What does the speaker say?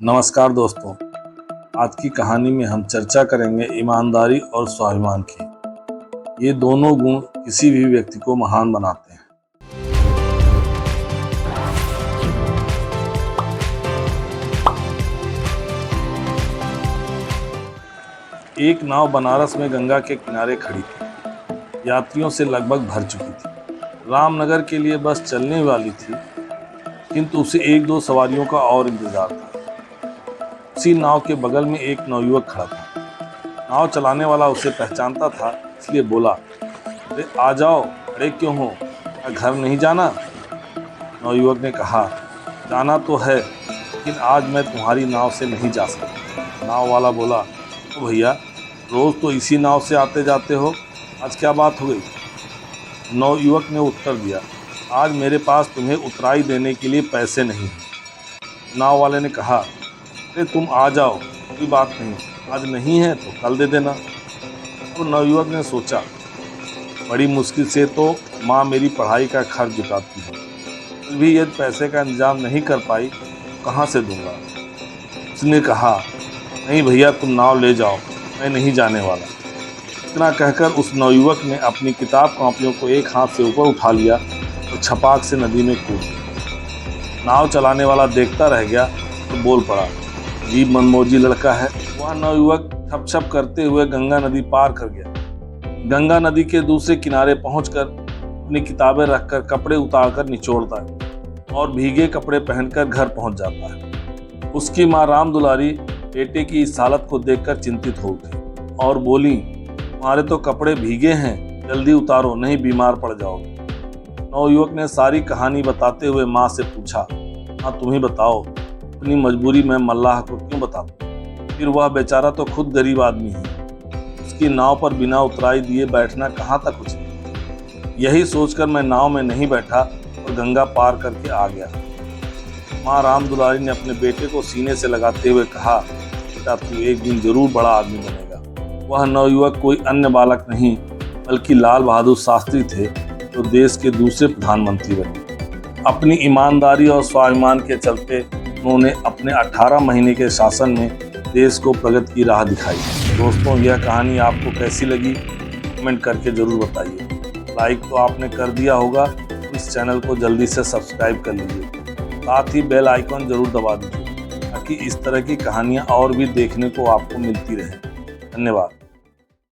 नमस्कार दोस्तों। आज की कहानी में हम चर्चा करेंगे ईमानदारी और स्वाभिमान की। ये दोनों गुण किसी भी व्यक्ति को महान बनाते हैं। एक नाव बनारस में गंगा के किनारे खड़ी थी। यात्रियों से लगभग भर चुकी थी। रामनगर के लिए बस चलने वाली थी, किंतु उसे एक दो सवारियों का और इंतजार था। उसी नाव के बगल में एक नवयुवक खड़ा था। नाव चलाने वाला उसे पहचानता था, इसलिए बोला, अरे आ जाओ, खड़े क्यों हो, क्या घर नहीं जाना? नवयुवक ने कहा, जाना तो है, लेकिन आज मैं तुम्हारी नाव से नहीं जा सकता। नाव वाला बोला, तो भैया रोज़ तो इसी नाव से आते जाते हो, आज क्या बात हो गई? नवयुवक ने उत्तर दिया, आज मेरे पास तुम्हें उतराई देने के लिए पैसे नहीं हैं। नाव वाले ने कहा, अरे तुम आ जाओ, कोई बात नहीं, आज नहीं है तो कल दे देना। तो नवयुवक ने सोचा, बड़ी मुश्किल से तो माँ मेरी पढ़ाई का खर्च जुटाती है, फिर भी यदि पैसे का इंतजाम नहीं कर पाई तो कहाँ से दूंगा। उसने कहा, नहीं भैया तुम नाव ले जाओ, मैं नहीं जाने वाला। इतना कहकर उस नवयुवक ने अपनी किताब कॉपियों को एक हाथ से ऊपर उठा लिया और छपाक से नदी में कूद दिया। नाव चलाने वाला देखता रह गया तो बोल पड़ा, अजीब मनमोजी लड़का है। वह नवयुवक छप छप करते हुए गंगा नदी पार कर गया। गंगा नदी के दूसरे किनारे पहुंचकर अपनी किताबें रखकर कपड़े उतारकर निचोड़ता है और भीगे कपड़े पहनकर घर पहुंच जाता है। उसकी माँ राम दुलारी बेटे की इस हालत को देखकर चिंतित हो उठी और बोली, तुम्हारे तो कपड़े भीगे हैं, जल्दी उतारो, नहीं बीमार पड़ जाओगे। नवयुवक ने सारी कहानी बताते हुए माँ से पूछा, हाँ तुम ही बताओ, अपनी मजबूरी में मल्लाह को क्यों बताता? फिर वह बेचारा तो खुद गरीब आदमी है, उसकी नाव पर बिना उतराई दिए बैठना कहाँ तक उचित। यही सोचकर मैं नाव में नहीं बैठा और गंगा पार करके आ गया। माँ राम दुलारी ने अपने बेटे को सीने से लगाते हुए कहा, बेटा तू एक दिन जरूर बड़ा आदमी बनेगा। वह नवयुवक कोई अन्य बालक नहीं बल्कि लाल बहादुर शास्त्री थे, जो देश के दूसरे प्रधानमंत्री बने। अपनी ईमानदारी और स्वाभिमान के चलते उन्होंने अपने 18 महीने के शासन में देश को प्रगति की राह दिखाई। दोस्तों, यह कहानी आपको कैसी लगी कमेंट करके ज़रूर बताइए। लाइक तो आपने कर दिया होगा, तो इस चैनल को जल्दी से सब्सक्राइब कर लीजिए। साथ ही बेल आइकॉन ज़रूर दबा दीजिए ताकि इस तरह की कहानियाँ और भी देखने को आपको मिलती रहे। धन्यवाद।